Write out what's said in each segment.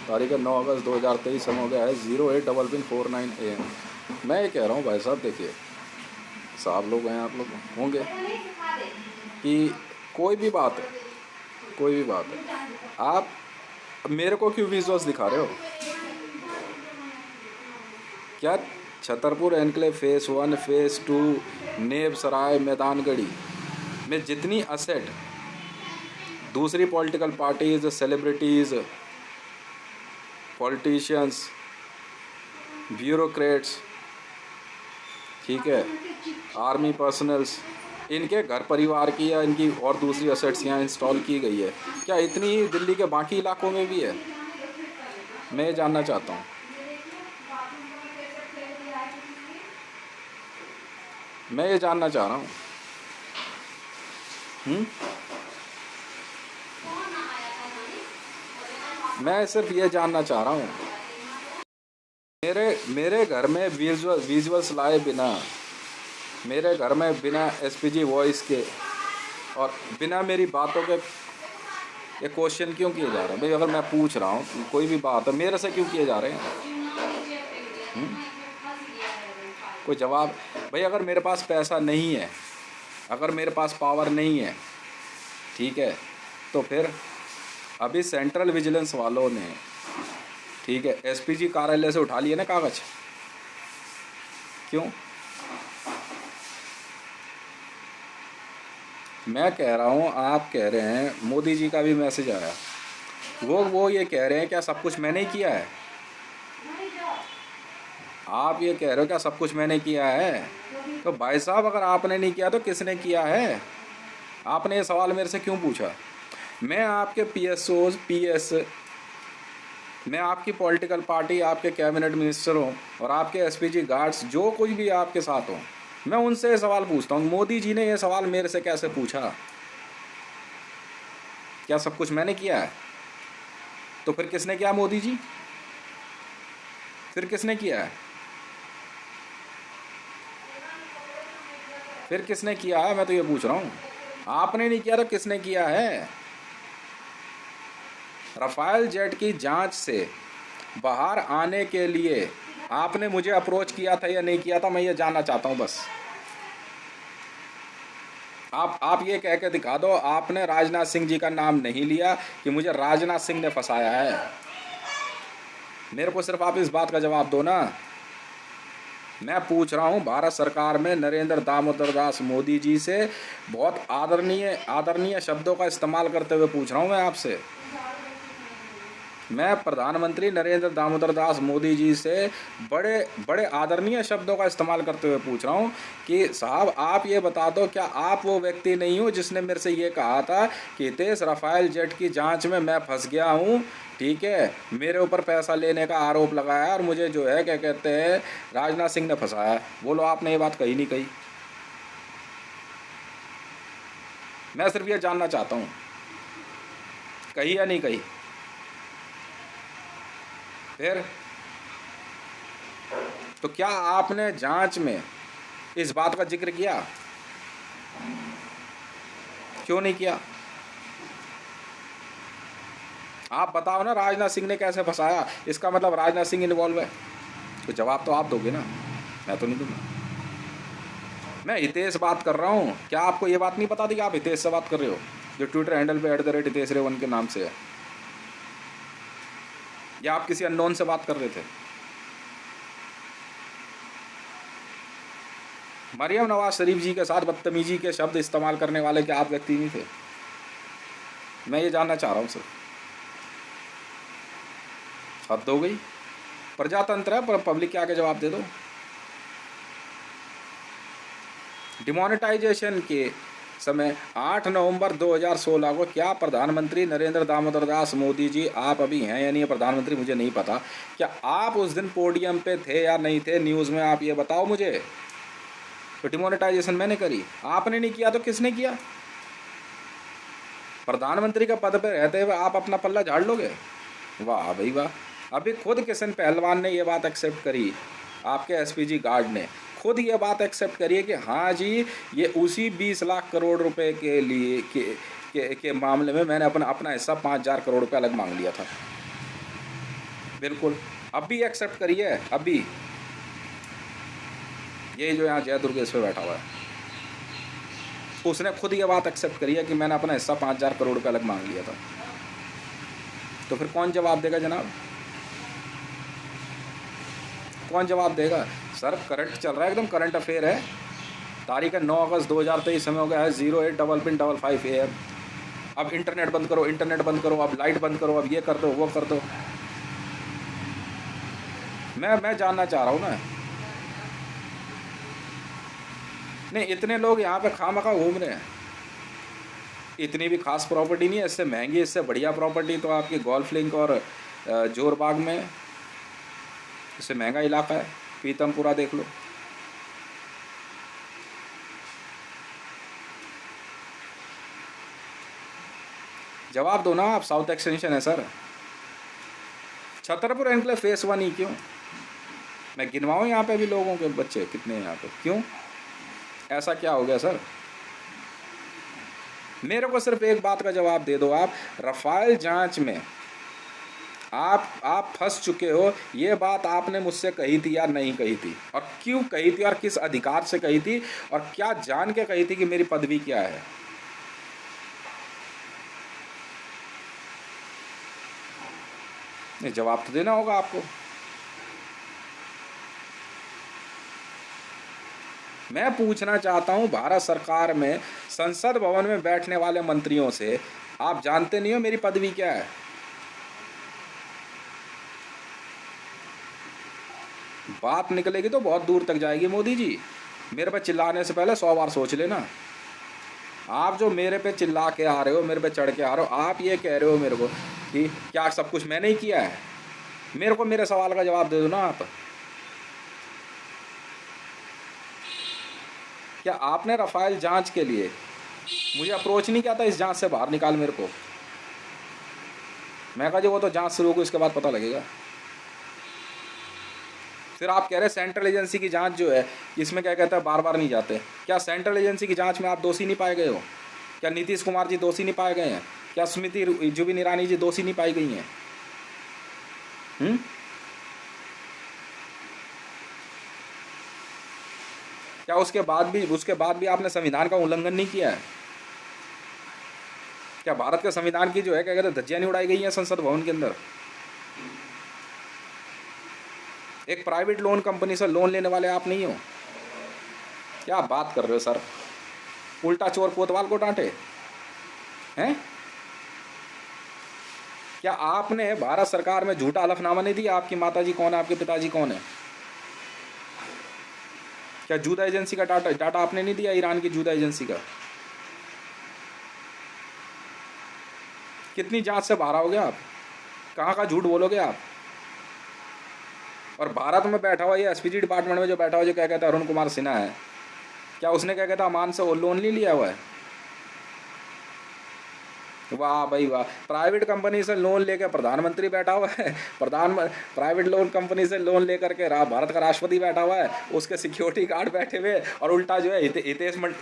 तारीख है 9 अगस्त 2023, समय हो गया है 08:49 AM। मैं ये कह रहा हूँ भाई साहब, देखिए साहब लोग हैं, आप लोग होंगे कि कोई भी बात है, कोई भी बात है, आप मेरे को क्यों विजुअल्स दिखा रहे हो? क्या छतरपुर एनक्लेव फेज़ 1 फेज़ 2 नेब सराय मैदानगढ़ी में जितनी असेट दूसरी political parties, celebrities, politicians, bureaucrats, ठीक है, आर्मी पर्सनल्स, इनके घर परिवार की या इनकी और दूसरी असेट्स यहाँ इंस्टॉल की गई है, क्या इतनी ही दिल्ली के बाकी इलाकों में भी है? मैं ये जानना चाहता हूँ। मैं ये जानना चाह रहा हूँ। मैं सिर्फ ये जानना चाह रहा हूँ। मेरे घर में विजुअल्स लाए बिना, मेरे घर में बिना एसपीजी वॉइस के और बिना मेरी बातों के ये क्वेश्चन क्यों किए जा रहे हैं भाई? अगर मैं पूछ रहा हूँ कोई भी बात है, मेरे से क्यों किए जा रहे हैं? कोई जवाब भाई। अगर मेरे पास पैसा नहीं है, अगर मेरे पास पावर नहीं है, ठीक है, तो फिर अभी सेंट्रल विजिलेंस वालों ने, ठीक है, एसपीजी कार्यालय से उठा लिए ना कागज, क्यों? मैं कह रहा हूँ, आप कह रहे हैं मोदी जी का भी मैसेज आया, वो ये कह रहे हैं क्या सब कुछ मैंने ही किया है? आप ये कह रहे हो क्या सब कुछ मैंने किया है? तो भाई साहब अगर आपने नहीं किया तो किसने किया है? आपने ये सवाल मेरे से क्यों पूछा? मैं आपके पीएसओज मैं आपकी पॉलिटिकल पार्टी, आपके कैबिनेट मिनिस्टर हूँ और आपके एसपीजी गार्ड्स जो कुछ भी आपके साथ हो, मैं उनसे ये सवाल पूछता हूँ, मोदी जी ने ये सवाल मेरे से कैसे पूछा? क्या सब कुछ मैंने किया है? तो फिर किसने किया? मोदी जी। फिर किसने किया है? फिर किसने किया है? मैं तो ये पूछ रहा हूँ। आपने नहीं किया तो किसने किया है? राफेल जेट की जांच से बाहर आने के लिए आपने मुझे अप्रोच किया था या नहीं किया था? मैं ये जानना चाहता हूँ बस। आप ये कह के दिखा दो आपने राजनाथ सिंह जी का नाम नहीं लिया कि मुझे राजनाथ सिंह ने फंसाया है। मेरे को सिर्फ आप इस बात का जवाब दो ना। मैं पूछ रहा हूँ भारत सरकार में नरेंद्र दामोदर दास मोदी जी से, बहुत आदरणीय शब्दों का इस्तेमाल करते हुए पूछ रहा हूँ मैं आपसे। मैं प्रधानमंत्री नरेंद्र दामोदर दास मोदी जी से बड़े बड़े आदरणीय शब्दों का इस्तेमाल करते हुए पूछ रहा हूँ कि साहब आप ये बता दो, क्या आप वो व्यक्ति नहीं हो जिसने मेरे से ये कहा था कि हितेश राफेल जेट की जांच में मैं फंस गया हूँ, ठीक है, मेरे ऊपर पैसा लेने का आरोप लगाया और मुझे जो है क्या कहते हैं राजनाथ सिंह ने फंसाया? बोलो, आपने ये बात कही नहीं कही? मैं सिर्फ ये जानना चाहता हूँ, कही या नहीं कही? फिर तो क्या आपने जांच में इस बात का जिक्र किया? क्यों नहीं किया? आप बताओ ना, राजनाथ सिंह ने कैसे फंसाया? इसका मतलब राजनाथ सिंह इन्वॉल्व है, तो जवाब तो आप दोगे ना, मैं तो नहीं दूंगा। मैं हितेश बात कर रहा हूँ। क्या आपको ये बात नहीं पता थी कि आप हितेश से बात कर रहे हो, जो ट्विटर हैंडल पे @हितेश रेवन के नाम से है? या आप किसी अननोन से बात कर रहे थे? मरियम नवाज शरीफ जी के साथ बदतमीजी के शब्द इस्तेमाल करने वाले क्या आप व्यक्ति नहीं थे? मैं ये जानना चाह रहा हूँ सर। हद हो गई। प्रजातंत्र है, पब्लिक के आगे जवाब दे दो। डिमोनेटाइजेशन के समय 8 नवंबर 2016 को क्या प्रधानमंत्री नरेंद्र दामोदर दास मोदी जी, आप अभी हैं या नहीं प्रधानमंत्री मुझे नहीं पता, क्या आप उस दिन पोडियम पे थे या नहीं थे न्यूज़ में? आप ये बताओ मुझे। तो डिमोनेटाइजेशन मैंने करी, आपने नहीं किया तो किसने किया? प्रधानमंत्री का पद पे रहते हुए आप अपना पल्ला झाड़ लोगे? वाह भाई वाह। अभी खुद किशन पहलवान ने ये बात एक्सेप्ट करी, आपके एसपीजी गार्ड ने खुद ये बात एक्सेप्ट करी है कि हाँ जी, ये उसी 20 लाख करोड़ रुपए के लिए के मामले में मैंने अपना हिस्सा 5,000 करोड़ रुपये अलग मांग लिया था। बिल्कुल, अब भी एक्सेप्ट करिए, अभी ये जो यहाँ जय दुर्गेश पे बैठा हुआ है, उसने खुद ये बात एक्सेप्ट करी है कि मैंने अपना हिस्सा 5,000 करोड़ रुपये अलग मांग लिया था। तो फिर कौन जवाब देगा जनाब? कौन जवाब देगा? सर करंट चल रहा है, एकदम करंट अफेयर है। तारीख है 9 अगस्त 2023, समय हो गया है 085555 AM। अब इंटरनेट बंद करो, इंटरनेट बंद करो, अब लाइट बंद करो, अब ये कर दो, वो कर दो। मैं जानना चाह रहा हूँ ना। नहीं, इतने लोग यहाँ पे खामखा घूम रहे हैं। इतनी भी खास प्रॉपर्टी नहीं है, इससे महंगी, इससे बढ़िया प्रॉपर्टी तो आपकी गोल्फ लिंक और जोरबाग में, इससे महंगा इलाका है। पीतमपुरा देख लो। जवाब दो ना आप। साउथ एक्सटेंशन है सर। छतरपुर एनक्लेव फेस 1 ही क्यों? मैं गिनवाऊँ यहाँ पे भी लोगों के बच्चे कितने हैं यहाँ पे? क्यों, ऐसा क्या हो गया सर? मेरे को सिर्फ एक बात का जवाब दे दो आप। रफाल जांच में आप फंस चुके हो, ये बात आपने मुझसे कही थी या नहीं कही थी? और क्यों कही थी और किस अधिकार से कही थी? और क्या जान के कही थी कि मेरी पदवी क्या है? नहीं, जवाब तो देना होगा आपको। मैं पूछना चाहता हूं भारत सरकार में संसद भवन में बैठने वाले मंत्रियों से, आप जानते नहीं हो मेरी पदवी क्या है? बात निकलेगी तो बहुत दूर तक जाएगी मोदी जी। मेरे पे चिल्लाने से पहले 100 बार सोच लेना। आप जो मेरे पे चिल्ला के आ रहे हो, मेरे पे चढ़ के आ रहे हो, आप ये कह रहे हो मेरे को कि क्या सब कुछ मैंने ही किया है? मेरे को मेरे सवाल का जवाब दे दो ना आप। क्या आपने रफाल जांच के लिए मुझे अप्रोच नहीं किया था, इस जांच से बाहर निकाल मेरे को? मैं कहा जी वो तो जांच शुरू होगी, उसके बाद पता लगेगा। फिर आप कह रहे हैं सेंट्रल एजेंसी की जांच जो है, इसमें क्या कहता है बार बार नहीं जाते। क्या सेंट्रल एजेंसी की जांच में आप दोषी नहीं पाए गए हो? क्या नीतीश कुमार जी दोषी नहीं पाए गए हैं? क्या स्मृति जुबिन ईरानी जी दोषी नहीं पाई गई हैं? क्या उसके बाद भी आपने संविधान का उल्लंघन नहीं किया है? क्या भारत के संविधान की जो है क्या कहते हैं धज्जियां नहीं उड़ाई गई हैं संसद भवन के अंदर? एक प्राइवेट लोन कंपनी से लोन लेने वाले आप नहीं हो? क्या बात कर रहे हो सर? उल्टा चोर कोतवाल को डांटे हैं? क्या आपने भारत सरकार में झूठा हलफनामा नहीं दिया? आपकी माताजी कौन है, आपके पिताजी कौन है? क्या जूदा एजेंसी का डाटा आपने नहीं दिया? ईरान की जूदा एजेंसी का कितनी जांच से बाहर आओगे आप? कहाँ का झूठ बोलोगे आप? और भारत में बैठा हुआ ये एसपीजी डिपार्टमेंट में जो बैठा हुआ जो क्या कहता है अरुण कुमार सिन्हा है, क्या उसने क्या कहता अमान से लोन नहीं लिया हुआ है? वाह भाई वाह, प्राइवेट कंपनी से लोन लेकर प्रधानमंत्री बैठा हुआ है। प्राइवेट लोन कंपनी से लोन लेकर के भारत का राष्ट्रपति बैठा हुआ है, उसके सिक्योरिटी गार्ड बैठे हुए, और उल्टा जो है हितेश मंडल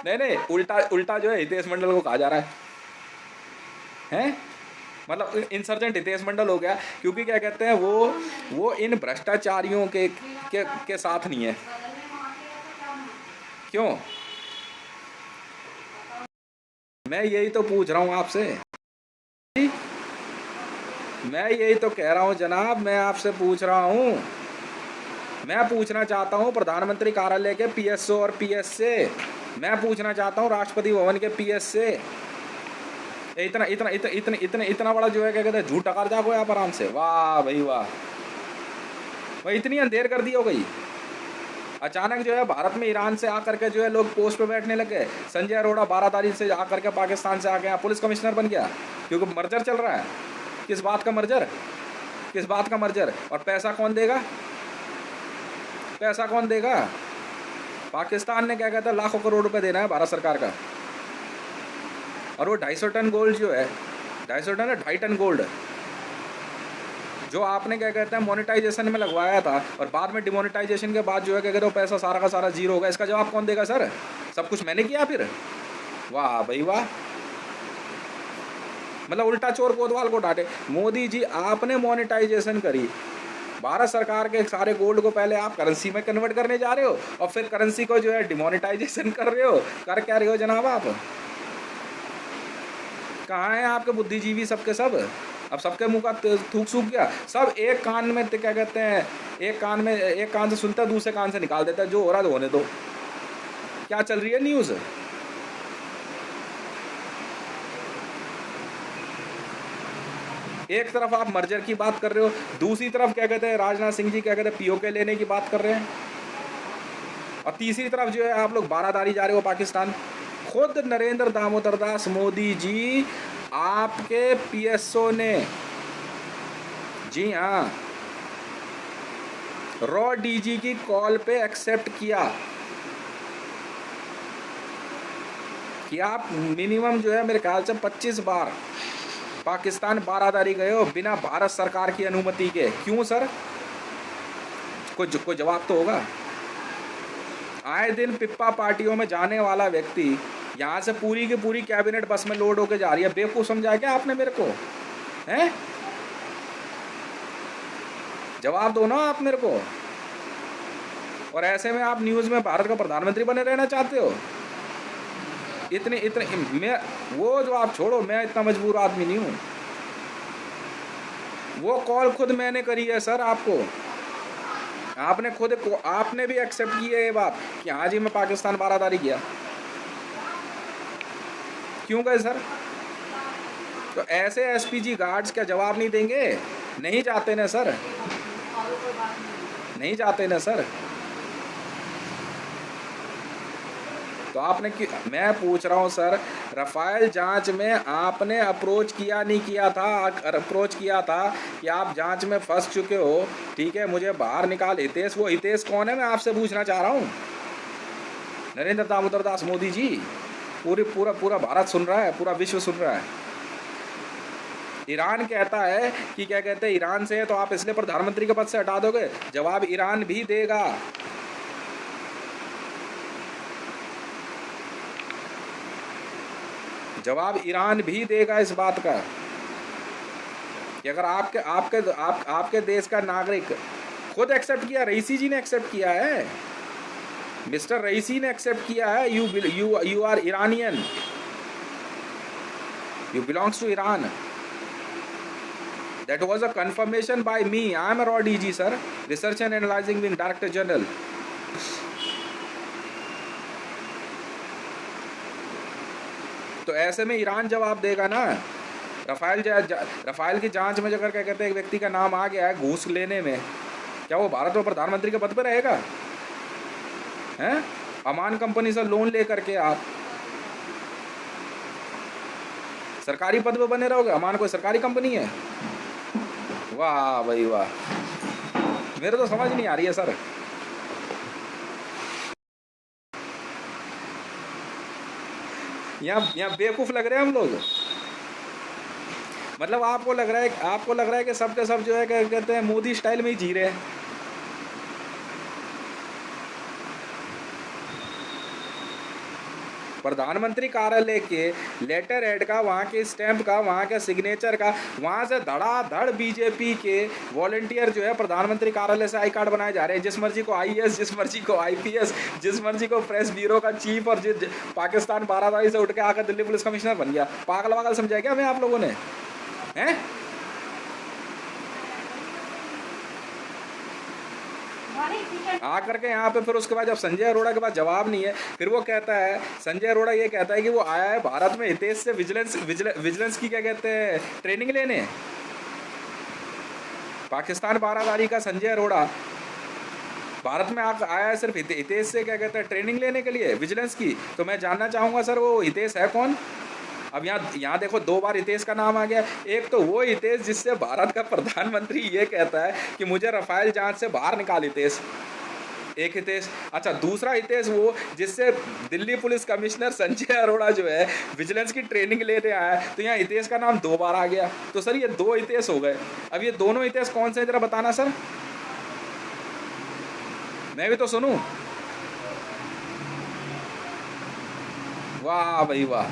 नहीं उल्टा जो है हितेश मंडल को कहा जा रहा है? मतलब इंसर्जेंट हितेश मंडल हो गया, क्योंकि क्या कहते हैं वो इन भ्रष्टाचारियों के साथ नहीं है। क्यों? मैं यही तो पूछ रहा हूं आपसे। मैं यही तो कह रहा हूं जनाब, मैं आपसे पूछ रहा हूं। मैं पूछना चाहता हूं प्रधानमंत्री कार्यालय के पीएसओ और पीएस से, मैं पूछना चाहता हूं राष्ट्रपति भवन के पीएस से। इतना इतना इतना इतना इतना इतना बड़ा जो है क्या कहते हैं झूठ टकार जाओ आप आराम से। वाह भाई वाह, भाई इतनी अंधेर कर दी हो गई। अचानक जो है भारत में ईरान से आकर के जो है लोग पोस्ट पे बैठने लगे। संजय अरोड़ा 12 तारीख से आकर के पाकिस्तान से आके यहाँ पुलिस कमिश्नर बन गया, क्योंकि मर्जर चल रहा है। किस बात का मर्जर? किस बात का मर्जर? और पैसा कौन देगा? पैसा कौन देगा? पाकिस्तान ने क्या कहता है लाखों करोड़ रुपए देना है भारत सरकार का। और वो 250 टन गोल्ड जो है, 250 टन है 2.5 टन गोल्ड जो आपने क्या कहते हैं मोनेटाइजेशन में लगवाया था, और बाद में डिमोनेटाइजेशन के बाद जो है क्या कहते हैं पैसा सारा का सारा जीरो होगा, इसका जवाब कौन देगा सर? सब कुछ मैंने किया फिर? वाह भाई वाह, मतलब उल्टा चोर कोतवाल को डांटे। मोदी जी आपने मोनेटाइजेशन करी, भारत सरकार के सारे गोल्ड को पहले आप करेंसी में कन्वर्ट करने जा रहे हो और फिर करेंसी को जो है डिमोनेटाइजेशन कर रहे हो। कर क्या रहे हो जनाब आप? कहाँ हैं आपके बुद्धिजीवी सबके सब? अब सबके मुंह का थूक सूख गया। सब एक कान में क्या कहते हैं, एक कान से सुनता है, दूसरे कान से निकाल देता है। जो हो रहा है तो होने दो। क्या चल रही है न्यूज़? एक तरफ आप मर्जर की बात कर रहे हो, दूसरी तरफ क्या कहते हैं राजनाथ सिंह जी क्या कहते हैं पीओके लेने की बात कर रहे हैं, और तीसरी तरफ जो है आप लोग बारादारी जा रहे हो पाकिस्तान। खुद नरेंद्र दामोदर दास मोदी जी आपके पीएसओ ने, जी हाँ, रॉ डीजी की कॉल पे एक्सेप्ट किया कि आप मिनिमम जो है मेरे ख्याल से 25 बार पाकिस्तान बारादारी गए हो बिना भारत सरकार की अनुमति के। क्यों सर? कोई जवाब तो होगा। आए दिन पिप्पा पार्टियों में जाने वाला व्यक्ति यहाँ से पूरी की पूरी कैबिनेट बस में लोड होके जा रही है। बेवकूफ़ समझा क्या आपने मेरे को? हैं? जवाब दो ना आप मेरे को। और ऐसे में आप न्यूज़ में भारत का प्रधानमंत्री बने रहना चाहते हो? इतने मैं, वो जो आप छोड़ो, मैं इतना मजबूर आदमी नहीं हूँ। वो कॉल खुद मैंने करी है सर आपको। आपने भी एक्सेप्ट की है ये बात कि हाँ जी मैं पाकिस्तान बारादारी किया। क्यों गए सर? तो ऐसे एसपीजी गार्ड्स क्या जवाब नहीं देंगे? नहीं जाते ना सर, नहीं जाते ना सर। तो आपने मैं पूछ रहा हूँ सर, रफाल जांच में आपने अप्रोच किया नहीं किया था? अप्रोच किया था कि आप जांच में फंस चुके हो, ठीक है, मुझे बाहर निकाल। हितेश, वो हितेश कौन है मैं आपसे पूछना चाह रहा हूँ। नरेंद्र दामोदर दास मोदी जी, पूरा भारत सुन रहा है, पूरा विश्व सुन रहा है। ईरान कहता है कि क्या कहते हैं ईरान से है तो आप इसलिए प्रधानमंत्री के पद से हटा दोगे। जवाब ईरान भी देगा। जवाब ईरान भी देगा इस बात का कि अगर आपके देश का नागरिक खुद एक्सेप्ट किया, रईसी जी ने एक्सेप्ट किया है, मिस्टर रईसी ने एक्सेप्ट किया है, you are Iranian, you belongs to Iran. That was a confirmation by me. I am रॉ DG sir, research and analysing wing, director general. तो ऐसे में ईरान जवाब देगा ना। रफाल की जांच में अगर क्या कहते हैं एक व्यक्ति का नाम आ गया है घूस लेने में, क्या वो भारत में प्रधानमंत्री के पद पर रहेगा? हैं? अमान कंपनी से लोन लेकर के आप सरकारी पद पर बने रहोगे? अमान कोई सरकारी कंपनी है? वाह भाई वाह, मेरे तो समझ नहीं आ रही है सर। यहाँ बेवकूफ लग रहे हैं हम लोग। मतलब आपको लग रहा है कि सब के सब जो है क्या कहते हैं मोदी स्टाइल में ही जी रहे हैं। प्रधानमंत्री कार्यालय के लेटर हेड का, वहाँ के स्टैंप का, वहाँ के सिग्नेचर का, वहाँ से धड़ाधड़ बीजेपी के वॉलंटियर जो है प्रधानमंत्री कार्यालय से आई कार्ड बनाए जा रहे हैं। जिस मर्जी को आईएएस, जिस मर्जी को आईपीएस, जिस मर्जी को प्रेस ब्यूरो का चीफ, और पाकिस्तान बारादारी से उठ के आकर दिल्ली पुलिस कमिश्नर बन गया। पागल वागल समझा क्या हमें आप लोगों ने? हैं? आ करके यहाँ पे फिर उसके बाद जब संजय अरोड़ा के पास जवाब नहीं है, फिर वो कहता है, संजय अरोड़ा ये कहता है कि वो आया है भारत में हितेश से विजिलेंस की क्या कहते हैं ट्रेनिंग लेने। पाकिस्तान बारादारी का संजय अरोड़ा भारत में आया है सिर्फ हितेश से क्या कहते हैं ट्रेनिंग लेने के लिए, विजिलेंस की। तो मैं जानना चाहूँगा सर वो हितेश है कौन? अब यहाँ देखो 2 बार हितेश का नाम आ गया। एक तो वो हितेश जिससे भारत का प्रधानमंत्री ये कहता है कि मुझे रफाल जांच से बाहर निकाल, हितेश एक हितेश। अच्छा, दूसरा हितेश वो जिससे दिल्ली पुलिस कमिश्नर संजय अरोड़ा जो है विजिलेंस की ट्रेनिंग लेने आया है। तो यहाँ हितेश का नाम 2 बार आ गया। तो सर ये 2 हितेश हो गए। अब ये दोनों हितेश कौन से जरा बताना सर, मैं भी तो सुनूं। वाह भाई वाह,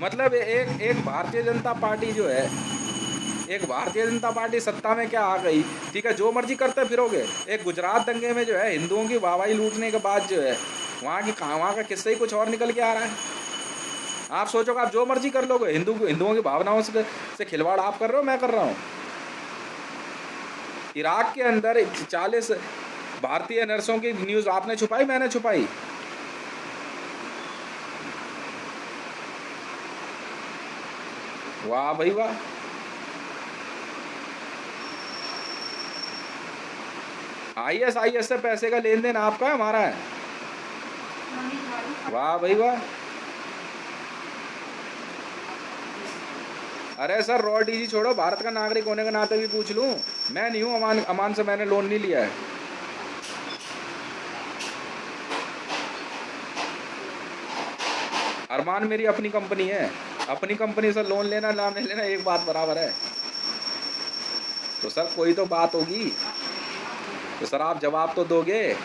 मतलब एक एक भारतीय जनता पार्टी जो है, एक भारतीय जनता पार्टी सत्ता में क्या आ गई, ठीक है, जो मर्जी करते फिरोगे। एक गुजरात दंगे में जो है हिंदुओं की वाहवाही लूटने के बाद जो है वहाँ का किस्सा ही कुछ और निकल के आ रहा है। आप सोचोगे आप जो मर्जी कर लोगे, हिंदुओं की भावनाओं से खिलवाड़ आप कर रहे हो, मैं कर रहा हूँ। इराक के अंदर 40 भारतीय नर्सों की न्यूज़ आपने छुपाई, मैंने छुपाई? वाह भाई वाह। आईएस से पैसे का लेन देन आपका है, हमारा है? वाह भाई वाह। अरे सर, रॉ डीजी छोड़ो, भारत का नागरिक होने के नाते भी पूछ लूं, मैं नहीं हूं अमान से मैंने लोन नहीं लिया है। अरमान मेरी अपनी कंपनी है, अपनी कंपनी से लोन लेना ना नहीं लेना एक बात बराबर है। तो सर कोई तो बात होगी, तो सर आप जवाब तो दोगे।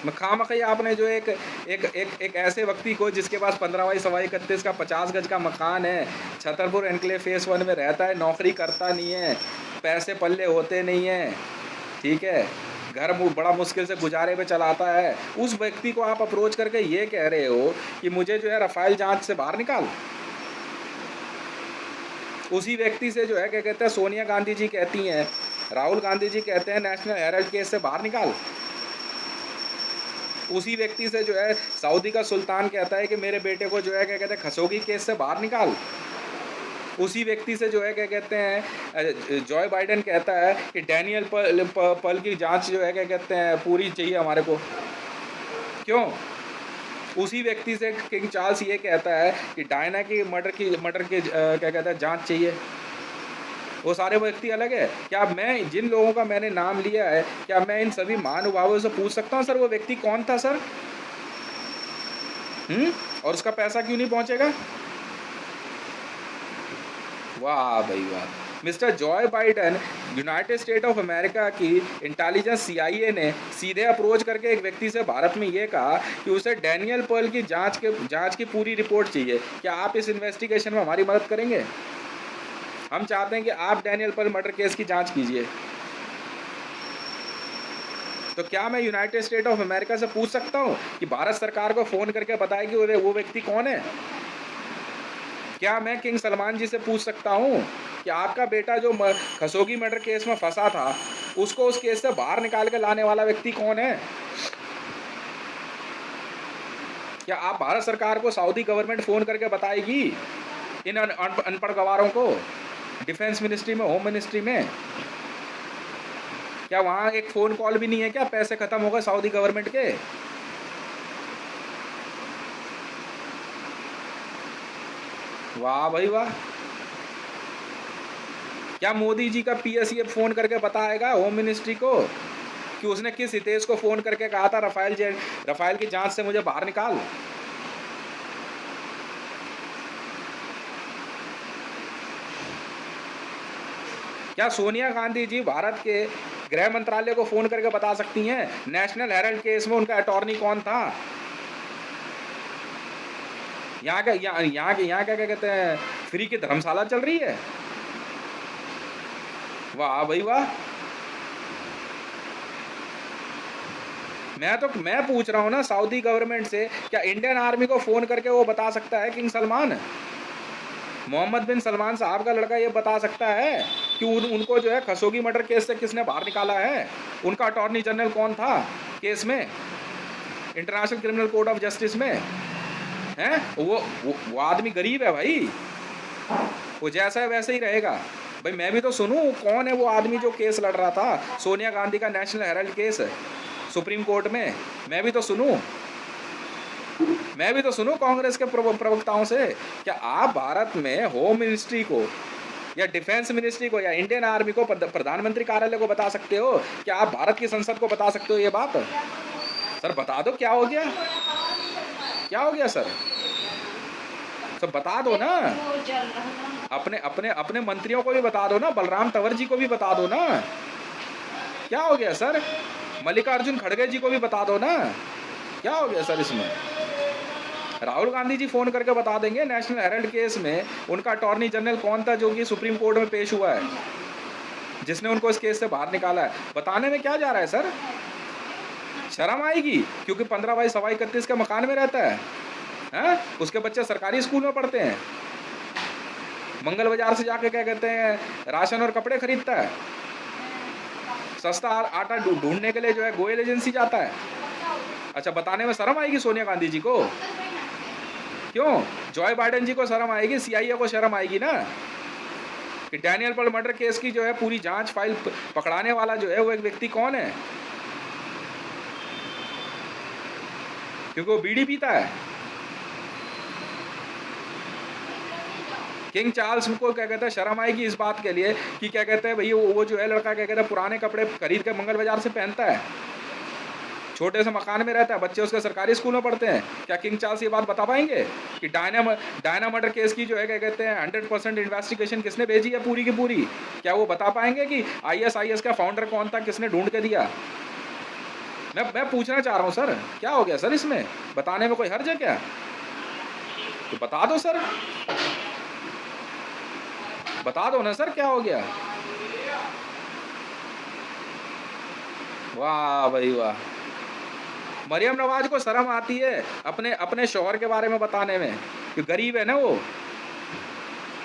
खामखी आपने जो एक एक एक एक ऐसे व्यक्ति को जिसके पास 15/31 का 50 गज का मकान है, छतरपुर एनक्लेव फेस 1 में रहता है, नौकरी करता नहीं है, पैसे पल्ले होते नहीं है, ठीक है, घर बड़ा मुश्किल से गुजारे पे चलाता है, उस व्यक्ति को आप अप्रोच करके ये कह रहे हो कि मुझे जो है रफाल जांच से बाहर निकाल। उसी व्यक्ति से जो है क्या कहते हैं, सोनिया गांधी जी कहती हैं, राहुल गांधी जी कहते हैं नेशनल हेराल्ड केस से बाहर निकाल। उसी व्यक्ति से जो है सऊदी का सुल्तान कहता है कि मेरे बेटे को जो है क्या कहते हैं खशोगी केस से बाहर निकाल। उसी व्यक्ति से जो है क्या कहते हैं जॉय बाइडेन कहता है कि डैनियल पल की जांच जो है क्या कहते हैं पूरी चाहिए हमारे को। क्यों? उसी व्यक्ति से किंग चार्ल्स ये कहता है कि डायना की मर्डर की क्या कहता है जांच चाहिए। वो सारे व्यक्ति अलग है। क्या मैं जिन लोगों का मैंने नाम लिया है, क्या मैं इन सभी महानुभावों से पूछ सकता हूँ सर वो व्यक्ति कौन था सर? और उसका पैसा क्यों नहीं पहुंचेगा? वाह भाई वाह। Mister Joy Biden, United state of America की इंटेलिजेंस CIA ने सीधे अप्रोच करके एक व्यक्ति से भारत में ये कहा कि उसे डैनियल पर्ल की जांच की पूरी रिपोर्ट चाहिए। क्या आप इस इन्वेस्टिगेशन में हमारी मदद करेंगे? हम चाहते हैं कि आप डैनियल पर्ल मर्डर केस की जांच कीजिए। तो क्या मैं यूनाइटेड स्टेट ऑफ अमेरिका से पूछ सकता हूं कि भारत सरकार को फोन करके बताए कि वो व्यक्ति कौन है? क्या मैं किंग सलमान जी से पूछ सकता हूं कि आपका बेटा जो खशोगी मर्डर केस में फंसा था उसको उस केस से बाहर निकाल के लाने वाला व्यक्ति कौन है? क्या आप भारत सरकार को सऊदी गवर्नमेंट फोन करके बताएगी इन अनपढ़ गवारों को? डिफेंस मिनिस्ट्री में, होम मिनिस्ट्री में क्या वहाँ एक फ़ोन कॉल भी नहीं है? क्या पैसे ख़त्म हो गए सऊदी गवर्नमेंट के? वाह भाई वाह। क्या मोदी जी का PSA फ़ोन करके बताएगा होम मिनिस्ट्री को कि उसने किस हितेश को फ़ोन करके कहा था रफाल की जांच से मुझे बाहर निकाल? क्या सोनिया गांधी जी भारत के गृह मंत्रालय को फोन करके बता सकती हैं नेशनल हेराल्ड केस में उनका अटॉर्नी कौन था? यहाँ क्या कहते हैं, फ्री की धर्मशाला चल रही है? वाह भाई वाह। मैं पूछ रहा हूँ ना सऊदी गवर्नमेंट से, क्या इंडियन आर्मी को फोन करके वो बता सकता है किंग सलमान, मोहम्मद बिन सलमान साहब का लड़का ये बता सकता है कि उनको जो है खशोगी मर्डर केस से किसने बाहर निकाला है? उनका अटॉर्नी जनरल कौन था केस में, international criminal court of justice में? हैं वो आदमी गरीब है भाई, वो जैसा है वैसे ही रहेगा भाई। मैं भी तो सुनूं कौन है वो आदमी जो केस लड़ रहा था सोनिया गांधी का national Herald case supreme court में। मैं भी तो सुनूं कांग्रेस के प्रवक्ताओं से। क्या आप भारत में होम मिनिस्ट्री को या डिफेंस मिनिस्ट्री को या इंडियन आर्मी को, प्रधानमंत्री कार्यालय को बता सकते हो? क्या आप भारत की संसद को बता सकते हो ये बात? सर बता दो क्या हो गया, क्या हो गया सर? सब बता दो ना, अपने मंत्रियों को भी बता दो ना, बलराम तंवर जी को भी बता दो ना, क्या हो गया सर? मल्लिकार्जुन खड़गे जी को भी बता दो ना, क्या हो गया सर इसमें? राहुल गांधी जी फोन करके बता देंगे नेशनल हेराल्ड केस में उनका अटॉर्नी जनरल कौन था जो कि सुप्रीम कोर्ट में पेश हुआ है, जिसने उनको इस केस से बाहर निकाला है। बताने में क्या जा रहा है सर? शर्म आएगी, क्योंकि 15/31 के मकान में रहता है? उसके बच्चे सरकारी स्कूल में पढ़ते हैं, मंगल बाजार से जाके क्या कहते हैं राशन और कपड़े खरीदता है, सस्ता आटा ढूंढने के लिए जो है गोयल एजेंसी जाता है। अच्छा, बताने में शर्म आएगी सोनिया गांधी जी को? क्यों? जॉय बाइडेन जी को शर्म आएगी, CIA को शर्म आएगी ना, कि डैनियल पेल मर्डर केस की जो है पूरी जांच फाइल पकड़ाने वाला जो है वो एक व्यक्ति कौन है, क्योंकि वो बीड़ी पीता है। किंग चार्ल्स को क्या कहते हैं शर्म आएगी इस बात के लिए कि क्या कहते हैं भैया वो जो है लड़का क्या कहते हैं पुराने कपड़े खरीद के मंगल बाजार से पहनता है, छोटे से मकान में रहता है, बच्चे उसके सरकारी स्कूल में पढ़ते हैं। क्या किंग चार्ल्स ये बात बता पाएंगे कि डायना मर्डर केस की जो है क्या कहते हैं 100% इन्वेस्टिगेशन किसने भेजी है पूरी की पूरी? क्या वो बता पाएंगे कि ISIS का फाउंडर कौन था, किसने ढूंढ के दिया? मैं पूछना चाह रहा हूँ सर, क्या हो गया सर इसमें? बताने में कोई हर्ज है क्या? तो बता दो सर, बता दो ना सर, क्या हो गया? वाह भाई वाह, मरियम नवाज को शर्म आती है अपने शौहर के बारे में बताने में कि गरीब है ना, वो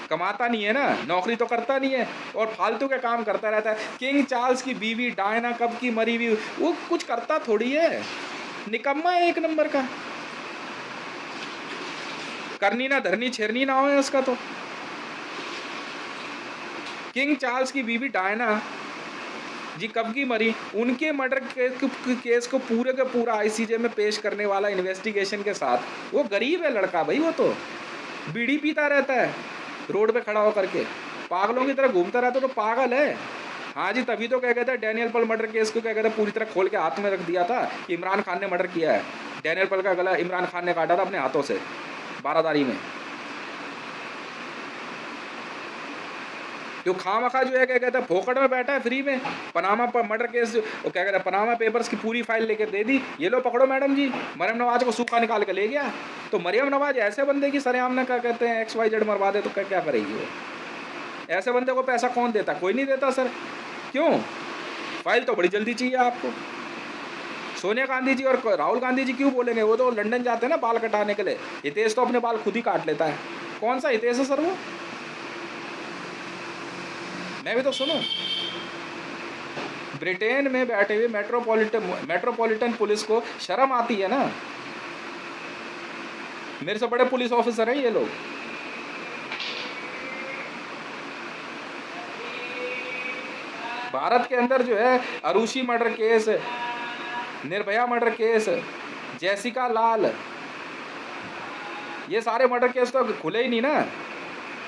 कमाता नहीं है ना, नौकरी तो करता नहीं है और फालतू के काम करता रहता है। किंग चार्ल्स की बीवी डायना कब की मरी हुई, वो कुछ करता थोड़ी है, निकम्मा है एक नंबर का, करनी ना धरनी छेरनी ना हो उसका। तो किंग चार्ल्स की बीवी डायना जी कब की मरी, उनके मर्डर केस को पूरे का पूरा ICJ में पेश करने वाला इन्वेस्टिगेशन के साथ। वो गरीब है लड़का भाई, वो तो बीड़ी पीता रहता है रोड पे खड़ा होकर के, पागलों की तरह घूमता रहता, तो पागल है। हाँ जी, तभी तो क्या कहते हैं डैनियल पेल मर्डर केस को क्या कहते हैं पूरी तरह खोल के हाथ में रख दिया था कि इमरान खान ने मर्डर किया है। डैनियल पेल का गला इमरान खान ने काटा था अपने हाथों से बारादारी में। जो खामखा जो है क्या कहते हैं फोकट में बैठा है फ्री में, पनामा मर्डर केस वो क्या कहते हैं पनामा पेपर्स की पूरी फाइल लेके दे दी, ये लो पकड़ो मैडम जी, मरियम नवाज को सूखा निकाल के ले गया। तो मरियम नवाज ऐसे बंदे की सरेआम ने क्या कहते हैं XYZ मरवा दे तो क्या करेगी वो? ऐसे बंदे को पैसा कौन देता? कोई नहीं देता सर। क्यों? फाइल तो बड़ी जल्दी चाहिए आपको। सोनिया गांधी जी और राहुल गांधी जी क्यों बोलेंगे? वो तो लंदन जाते हैं ना बाल कटाने के लिए, हितेश तो अपने बाल खुद ही काट लेता है। कौन सा हितेश है सर वो? मैं भी तो सुनूं। ब्रिटेन में बैठे हुए मेट्रोपॉलिटन पुलिस को शर्म आती है ना? मेरे से बड़े पुलिस ऑफिसर हैं ये लोग। भारत के अंदर जो है Aarushi murder case, Nirbhaya murder case, Jessica Lal, ये सारे मर्डर केस तो खुले ही नहीं ना।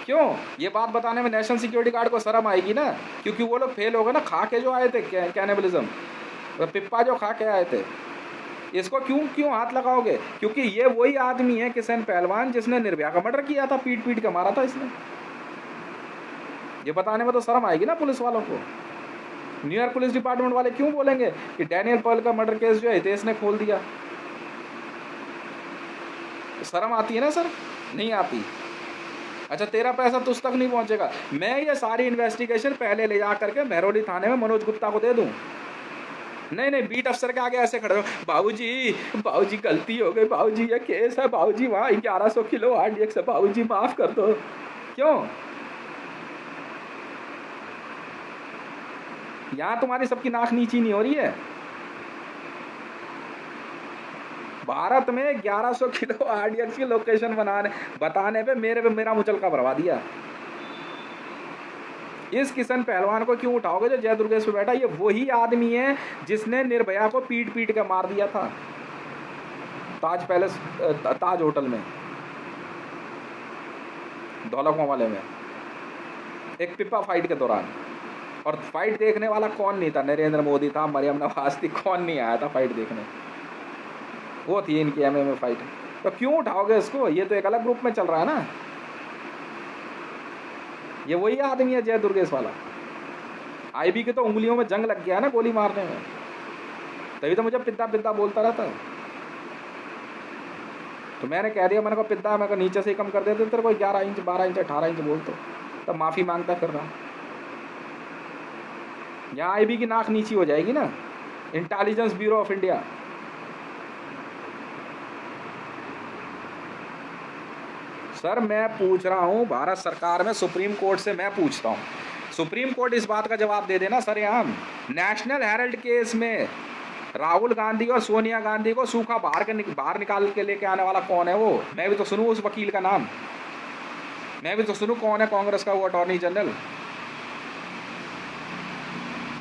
क्यों? ये बात बताने में नेशनल सिक्योरिटी गार्ड को शर्म आएगी ना, क्योंकि वो लोग फेल हो गए ना, खा के जो आए थे कैनिबलिज्म, पिप्पा जो खा के आए थे। इसको क्यों हाथ लगाओगे? क्योंकि ये वही आदमी है किशन पहलवान जिसने निर्भया का मर्डर किया था, पीट पीट के मारा था इसने। ये बताने में तो शर्म आएगी ना पुलिस वालों को। न्यूयॉर्क पुलिस डिपार्टमेंट वाले क्यों बोलेंगे कि डैनियल पेल का मर्डर केस जो है हितेश ने खोल दिया? शर्म आती है ना सर? नहीं आती। अच्छा, तेरा पैसा तुझ तक नहीं पहुंचेगा। मैं ये सारी इन्वेस्टिगेशन पहले ले जा करके मेहरौली थाने में मनोज गुप्ता को दे दूं। नहीं, बीट अफसर के आगे ऐसे खड़े हो, बाबूजी गलती हो गई, बाबूजी ये केस है, बाबूजी वहाँ 1100 किलो RDX है, बाबूजी माफ कर दो। क्यों? यहाँ तुम्हारी सबकी नाक नीची नहीं हो रही है? भारत में 1100 किलो RDX की लोकेशन बताने पे मेरा मुचलका भरवा दिया। इस किशन पहलवान को क्यों उठाओगे जो जय दुर्गेश पे बैठा? ये वही आदमी है जिसने निर्भया को पीट पीट के मार दिया था ताज होटल में, धौलकुआं वाले में, एक पिप्पा फाइट के दौरान। और फाइट देखने वाला कौन नहीं था? नरेंद्र मोदी था, मरियम नवाज थी, कौन नहीं आया था फाइट देखने? वो थी इनकी MMA फाइट। तो क्यों उठाओगे इसको? ये तो एक अलग ग्रुप में चल रहा है ना। ये वही आदमी है जय दुर्गेश वाला। IB की तो उंगलियों में जंग लग गया है ना गोली मारने में, तभी तो मुझे पिद्दा पिद्दा बोलता रहता है। तो मैंने कह दिया, मैंने कहा पिद्दा, मैं नीचे से ही कम कर देते तेरे को 11 इंच 12 इंच 18 इंच बोल, तो तब माफ़ी मांगता फिर रहा। यहाँ आईबी की नाक नीची हो जाएगी ना, intelligence bureau of India. Sir मैं पूछ रहा हूँ भारत सरकार में, सुप्रीम कोर्ट से मैं पूछता हूँ, सुप्रीम कोर्ट इस बात का जवाब दे देना सरेआम। नेशनल हेराल्ड केस में राहुल गांधी और सोनिया गांधी को सूखा बाहर निकाल के लेके आने वाला कौन है? वो मैं भी तो सुनूं उस वकील का नाम, मैं भी तो सुनूं कौन है कांग्रेस का वो अटॉर्नी जनरल।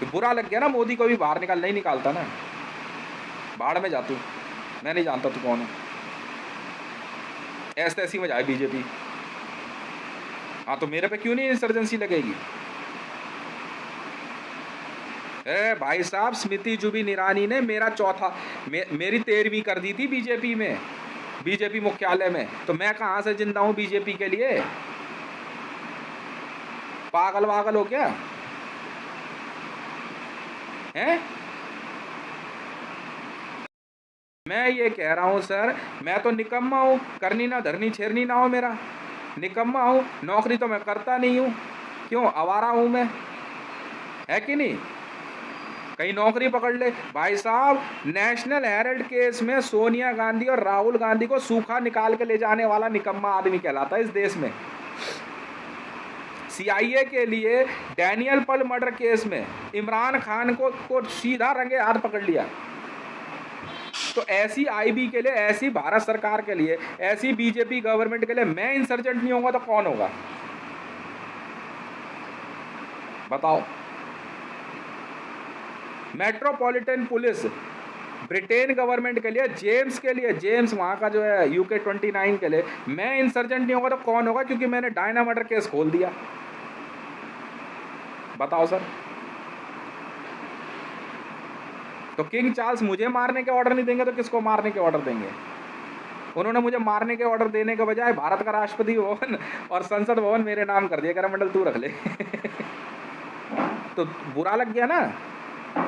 तो बुरा लग गया ना, मोदी को भी बाहर नहीं निकालता ना, बाढ़ में जातू, मैं नहीं जानता तू कौन है। ऐसी में जाए बीजेपी। हाँ तो मेरे पे क्यों नहीं इंसर्जेंसी लगेगी? भाई साहब, स्मृति जुबिन ईरानी ने मेरी 13वीं कर दी थी बीजेपी में, बीजेपी मुख्यालय में, तो मैं कहां से जिंदा हूं बीजेपी के लिए? पागल वागल हो क्या हैं? मैं ये कह रहा हूं सर, मैं तो निकम्मा हूं, करनी ना धरनी छेड़नी ना हो मेरा, निकम्मा हूं, नौकरी तो मैं करता नहीं हूं, क्यों? आवारा हूं मैं, है कि नहीं? कहीं नौकरी पकड़ ले। भाई साहब, नेशनल हेराल्ड केस में सोनिया गांधी और राहुल गांधी को सूखा निकाल के ले जाने वाला निकम्मा आदमी कहलाता है इस देश में। सीआईए के लिए डैनियल पल मर्डर केस में इमरान खान को सीधा रंगे हाथ पकड़ लिया। तो ऐसी आईबी के लिए, ऐसी भारत सरकार के लिए, ऐसी बीजेपी गवर्नमेंट के लिए मैं इंसर्जेंट नहीं होगा तो कौन होगा बताओ? मेट्रोपॉलिटन पुलिस ब्रिटेन गवर्नमेंट के लिए, जेम्स के लिए, जेम्स वहां का जो है यूके 29 के लिए मैं इंसर्जेंट नहीं होगा तो कौन होगा? क्योंकि मैंने डायना मर्डर केस खोल दिया। बताओ सर। तो किंग चार्ल्स मुझे मारने के ऑर्डर नहीं देंगे तो किसको मारने के ऑर्डर देंगे? उन्होंने मुझे मारने के ऑर्डर देने के बजाय भारत का राष्ट्रपति भवन और संसद भवन मेरे नाम कर दिया, मंडल तू रख ले। तो बुरा लग गया ना।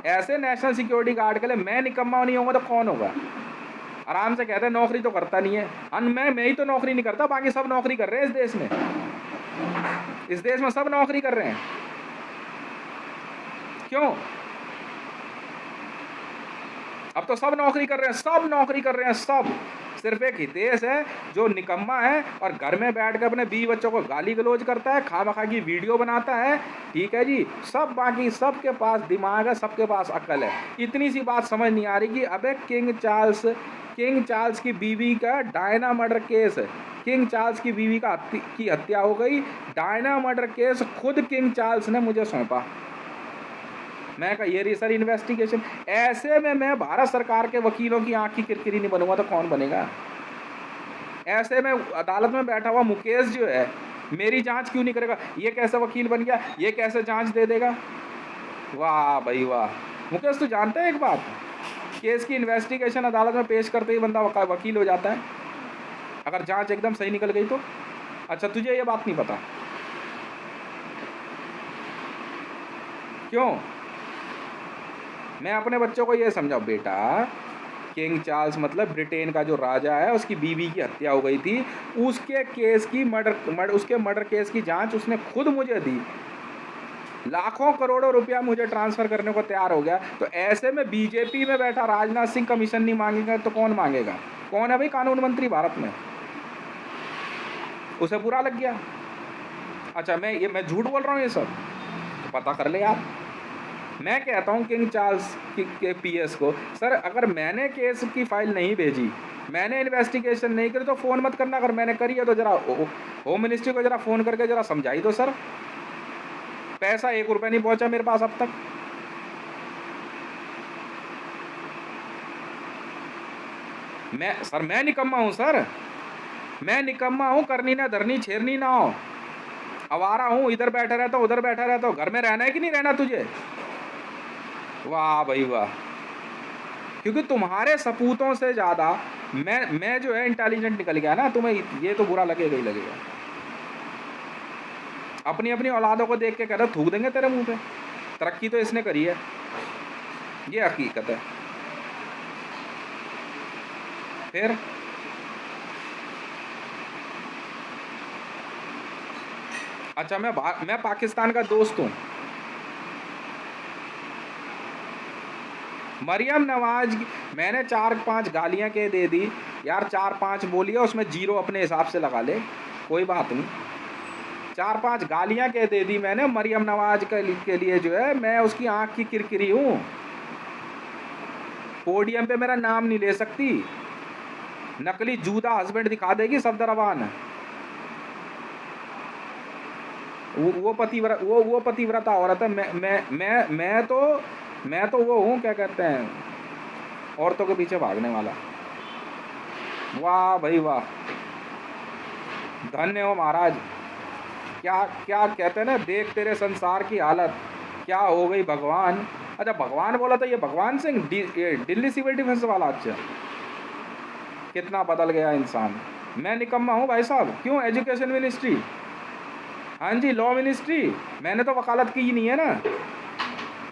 ऐसे नेशनल सिक्योरिटी गार्ड के लिए मैं निकम्मा नहीं होगा तो कौन होगा? आराम से कहते हैं नौकरी तो करता नहीं है। मैं ही तो नौकरी नहीं करता, बाकी सब नौकरी कर रहे हैं इस देश में। इस देश में सब नौकरी कर रहे हैं, क्यों? अब तो सब नौकरी कर रहे हैं, सब नौकरी कर रहे हैं, सब। सिर्फ एक हितेश है जो निकम्मा है और घर में बैठ कर अपने बीवी बच्चों को गाली गलौज करता है, खामखा की वीडियो बनाता है, ठीक है जी। सब बाकी सबके पास दिमाग है, सबके पास अक्ल है। इतनी सी बात समझ नहीं आ रही कि अबे किंग चार्ल्स की बीवी का Diana murder case, king Charles की बीवी की हत्या हो गई, डायना मर्डर केस खुद किंग चार्ल्स ने मुझे सौंपा। मैं कहा ये रही सर इन्वेस्टिगेशन। ऐसे में मैं भारत सरकार के वकीलों की आंख की किरकिरी नहीं बनूंगा तो कौन बनेगा? ऐसे में अदालत में बैठा हुआ मुकेश जो है मेरी जांच क्यों नहीं करेगा? ये कैसे वकील बन गया, ये कैसे जांच दे देगा? वाह भाई वाह। मुकेश तू जानते हैं एक बात, केस की इन्वेस्टिगेशन अदालत में पेश करते ही बंदा वकील हो जाता है अगर जांच एकदम सही निकल गई तो। अच्छा तुझे ये बात नहीं पता? क्यों? मैं अपने बच्चों को ये समझाऊं, बेटा किंग चार्ल्स मतलब ब्रिटेन का जो राजा है, उसकी बीवी की हत्या हो गई थी, उसके केस की उसके मर्डर केस की जांच उसने खुद मुझे दी, लाखों करोड़ों रुपया मुझे ट्रांसफर करने को तैयार हो गया। तो ऐसे में बीजेपी में बैठा राजनाथ सिंह कमीशन नहीं मांगेगा तो कौन मांगेगा? कौन है भाई कानून मंत्री भारत में? उसे बुरा लग गया। अच्छा मैं झूठ बोल रहा हूँ ये सब? तो पता कर ले यार। मैं कहता हूं किंग चार्ल्स के पीएस को, सर अगर मैंने केस की फाइल नहीं भेजी, मैंने इन्वेस्टिगेशन नहीं करी तो फ़ोन मत करना। अगर मैंने करी है तो ज़रा होम मिनिस्ट्री को ज़रा फ़ोन करके ज़रा समझाई दो सर। पैसा 1 रुपया नहीं पहुंचा मेरे पास अब तक। मैं निकम्मा हूं सर, मैं निकम्मा हूं, करनी ना धरनी छेड़नी ना हो, आवारा हूं, इधर बैठा रहता हूं उधर बैठा रहता हूं। घर में रहना है कि नहीं रहना तुझे? वाह भाई वाह। क्योंकि तुम्हारे सपूतों से ज़्यादा मैं जो है इंटेलिजेंट निकल गया ना, तुम्हें ये तो बुरा लगेगा ही लगेगा। अपनी अपनी औलादों को देख के कह रहा थूक देंगे तेरे मुंह पे, तरक्की तो इसने करी है, ये हकीकत है। फिर अच्छा, मैं पाकिस्तान का दोस्त हूँ। मरियम नवाज मैंने 4-5 गालियां के दे दी यार, 4-5 बोलिए, उसमें 0 अपने हिसाब से लगा ले, कोई बात नहीं। 4-5 गालियां के दे दी मैंने मरियम नवाज के लिए, जो है मैं उसकी आंख की किरकिरी हूँ, पोडियम पे मेरा नाम नहीं ले सकती। नकली जूता हस्बैंड दिखा देगी सफदरवान। वो पतिव्रता औरत है। मैं तो वो हूँ, क्या कहते हैं, औरतों के पीछे भागने वाला। वाह भाई वाह, धन्य हो महाराज। क्या क्या कहते हैं ना, देख तेरे संसार की हालत क्या हो गई भगवान। अच्छा, भगवान बोला था, ये भगवान सिंह ये दिल्ली सिविल डिफेंस वाला। अच्छा, कितना बदल गया इंसान। मैं निकम्मा हूँ भाई साहब। क्यों? एजुकेशन मिनिस्ट्री, हाँ जी, लॉ मिनिस्ट्री। मैंने तो वकालत की ही नहीं है ना,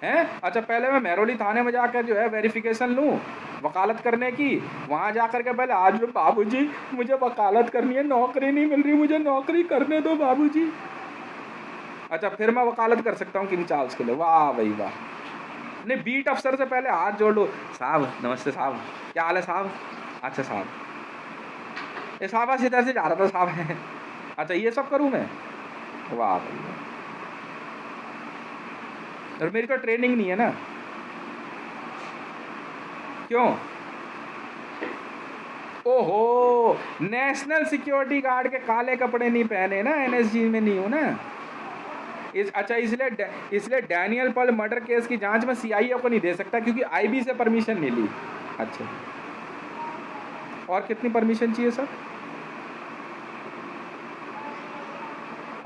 हैं? अच्छा, पहले मैं महरौली थाने में जाकर जो है वेरिफिकेशन लूँ वकालत करने की। वहाँ जा कर के पहले आज बाबूजी मुझे वकालत करनी है, नौकरी नहीं मिल रही, मुझे नौकरी करने दो बाबूजी। अच्छा, फिर मैं वकालत कर सकता हूँ किंग चार्ल्स के लिए। वाह भाई वाह। नहीं, बीट अफसर से पहले हाथ जोड़ लो। साहब नमस्ते साहब, क्या हाल है साहब? अच्छा साहब, ये साहब बस इधर से जा रहा था साहब है। अच्छा, ये सब करूँ मैं? वाह भाई वाह। और मेरी तो ट्रेनिंग नहीं है ना। क्यों? ओहो, नेशनल सिक्योरिटी गार्ड के काले कपड़े नहीं पहने ना, एनएसजी में नहीं हूं ना। अच्छा, इसलिए डैनियल पॉल मर्डर केस की जांच में सीआईए को नहीं दे सकता, क्योंकि आईबी से परमिशन नहीं ली। अच्छा, और कितनी परमिशन चाहिए सर?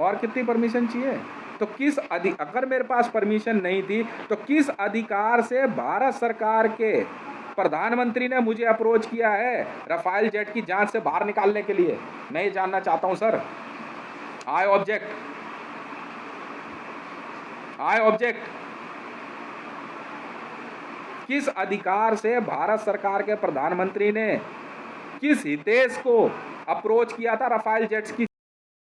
और कितनी परमिशन चाहिए? तो अगर मेरे पास परमिशन नहीं थी तो किस अधिकार से भारत सरकार के प्रधानमंत्री ने मुझे अप्रोच किया है राफेल जेट की जांच से बाहर निकालने के लिए? मैं ये जानना चाहता हूं sir. I object, I object. किस अधिकार से भारत सरकार के प्रधानमंत्री ने किस हितेश को अप्रोच किया था राफेल जेट्स की